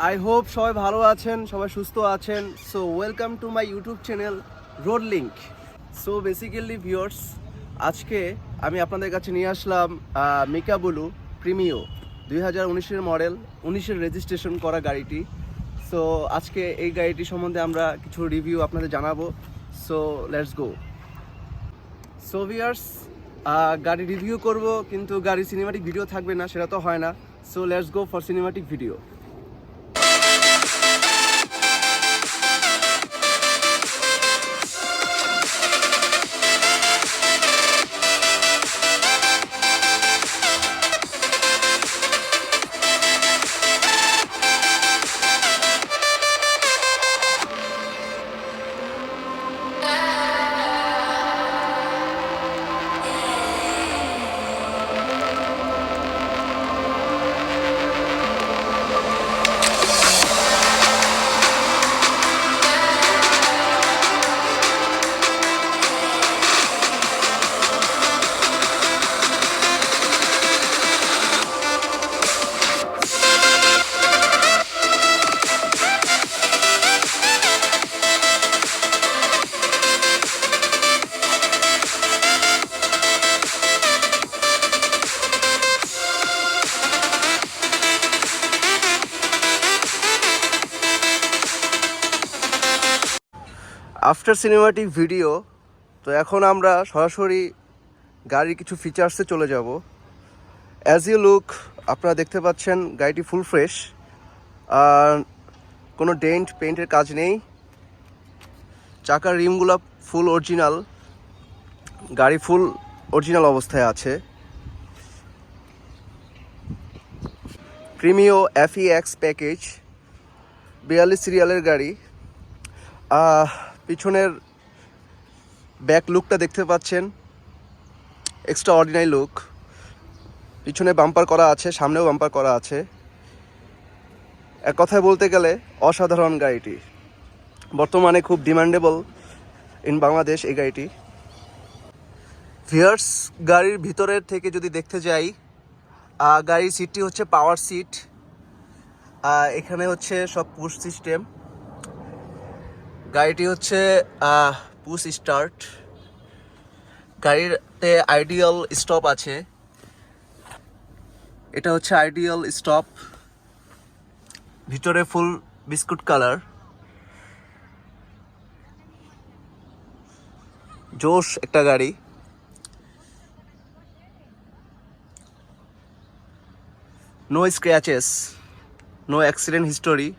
I hope সবাই ভালো আছেন, সবাই সুস্থ আছেন। So welcome to my YouTube channel road link. So basically viewers, আজকে আমি আপনাদের কাছে নিয়ে আসলাম মিকা ব্লু প্রিমিও 2019-এর মডেল, 19-এর রেজিস্ট্রেশন করা গাড়িটি। সো আজকে এই গাড়িটি সম্বন্ধে আমরা কিছু রিভিউ আপনাদের জানাবো। So let's go. So viewers, গাড়ি রিভিউ করব, কিন্তু গাড়ি সিনেমাটিক ভিডিও থাকবে না, সেটা তো হয় না। So let's go for cinematic video. After cinematic video, তো এখন আমরা সরাসরি গাড়ির কিছু ফিচার্সে চলে যাব। অ্যাজ ইউ লুক, আপনারা দেখতে পাচ্ছেন গাড়িটি ফুল ফ্রেশ, আর কোনো ডেন্ট পেইন্টের কাজ নেই। চাকার রিমগুলো ফুল অরিজিনাল, গাড়ি ফুল অরিজিনাল অবস্থায় আছে। প্রিমিও FEX প্যাকেজ, 42 সিরিয়ালের গাড়ি। পিছনের ব্যাক লুকটা দেখতে পাচ্ছেন, এক্সট্রা অর্ডিনারি লুক। পিছনে বাম্পার করা আছে, সামনেও বাম্পার করা আছে। এক কথায় বলতে গেলে অসাধারণ গাড়িটি, বর্তমানে খুব ডিমান্ডেবল ইন বাংলাদেশ এই গাড়িটি। ভিউয়ার্স, গাড়ির ভিতরের থেকে যদি দেখতে যাই, গাড়ির সিটটি হচ্ছে পাওয়ার সিট। এখানে হচ্ছে সব পুশ সিস্টেম। গাড়িটি হচ্ছে পুশ স্টার্ট। গাড়িতে আইডিয়াল স্টপ আছে, এটা হচ্ছে আইডিয়াল স্টপ। ভিতরে ফুল বিস্কুট কালার, জোশ একটা গাড়ি। No scratches, no accident history.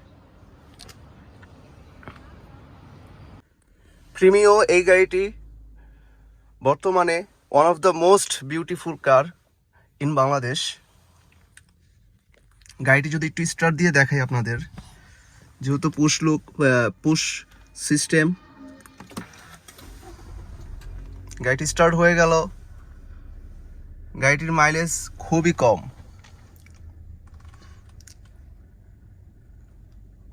Premio এই গাড়িটি বর্তমানে one of the most beautiful car in Bangladesh. গাড়িটি যদি একটু স্টার্ট দিয়ে দেখাই আপনাদের, যেহেতু পুশ সিস্টেম, গাড়িটি স্টার্ট হয়ে গেল। গাড়িটির মাইলেজ খুবই কম,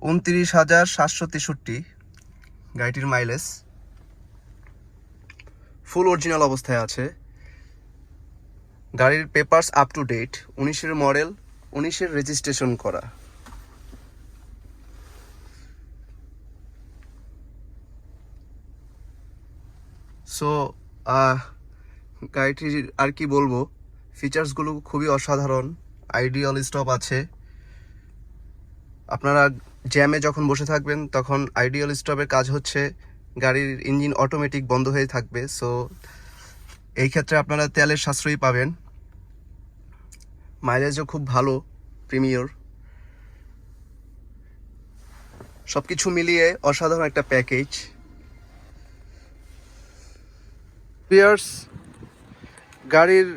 29,763 গাড়িটির মাইলেজ। ফুল অরিজিনাল অবস্থায় আছে। গাড়ির পেপারস আপ টু ডেট, 19-এর মডেল, 19-এর রেজিস্ট্রেশন করা। সো গাড়িটির আর কি বলবো, ফিচার্সগুলো খুবই অসাধারণ। আইডিয়াল স্টপ আছে। আপনারা জ্যামে যখন বসে থাকবেন, তখন আইডিয়াল স্টপের কাজ হচ্ছে গাড়ির ইঞ্জিন অটোমেটিক বন্ধ হয়ে থাকবে। সো এই ক্ষেত্রে আপনারা তেলের সাশ্রয়ী পাবেন। মাইলেজও খুব ভালো প্রিমিয়র। সব কিছু মিলিয়ে অসাধারণ একটা প্যাকেজ। ভিউয়ার্স, গাড়ির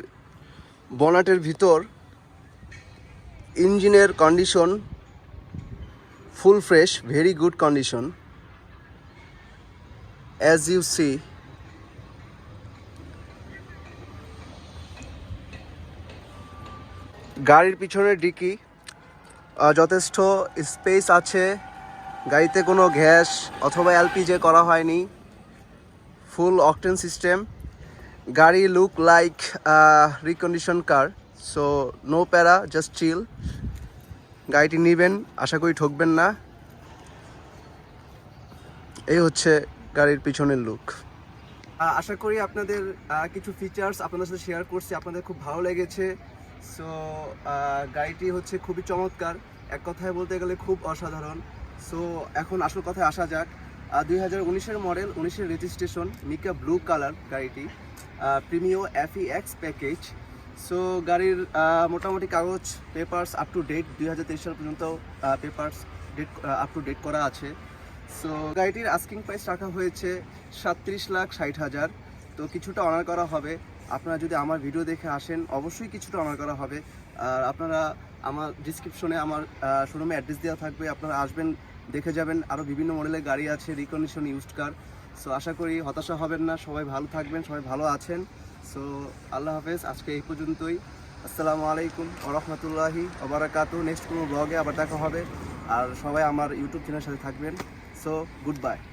বনেটের ভিতর ইঞ্জিনের condition full fresh, very good condition as you see. গাড়ির পিছনের ডিকি যথেষ্ট স্পেস আছে। গাড়িতে কোনো গ্যাস অথবা এলপিজি করা হয়নি, ফুল অকটেন সিস্টেম। গাড়ি লুক লাইক রিকন্ডিশন কার, সো নো প্যারা, জাস্ট চিল। গাড়িটি নেবেন, আশা করি ঠকবেন না। এই হচ্ছে গাড়ির পিছনের লুক। আশা করি আপনাদের কিছু ফিচার্স আপনাদের সাথে শেয়ার করছি, আপনাদের খুব ভালো লেগেছে। সো গাড়িটি হচ্ছে খুবই চমৎকার, এক কথায় বলতে গেলে খুব অসাধারণ। সো এখন আসল কথায় আসা যাক। 2019-এর মডেল, 19-এর রেজিস্ট্রেশন, মিকা ব্লু কালার গাড়িটি, প্রিমিও FEX প্যাকেজ। সো গাড়ির মোটামুটি কাগজ পেপারস আপ টু ডেট, 2023 সাল পর্যন্ত papers date up to date করা আছে। সো গাড়িটির আস্কিং প্রাইস রাখা হয়েছে 37,60,000। তো কিছুটা অনার করা হবে। আপনারা যদি আমার ভিডিও দেখে আসেন অবশ্যই কিছুটা অনার করা হবে। আর আপনারা আমার ডিসক্রিপশনে আমার শোরুমে অ্যাড্রেস দেওয়া থাকবে, আপনারা আসবেন, দেখে যাবেন। আরও বিভিন্ন মডেলের গাড়ি আছে, রিকন্ডিশন ইউজড কার। সো আশা করি হতাশা হবেন না, সবাই ভালো থাকবেন, সবাই ভালো আছেন। সো আল্লাহ হাফেজ, আজকে এই পর্যন্তই। আসসালামু আলাইকুম ওয়া রাহমাতুল্লাহি ওয়া বারাকাতুহু। নেক্সট কোনো ব্লগে আবার দেখা হবে। আর সবাই আমার ইউটিউব চ্যানেলের সাথে থাকবেন। So goodbye.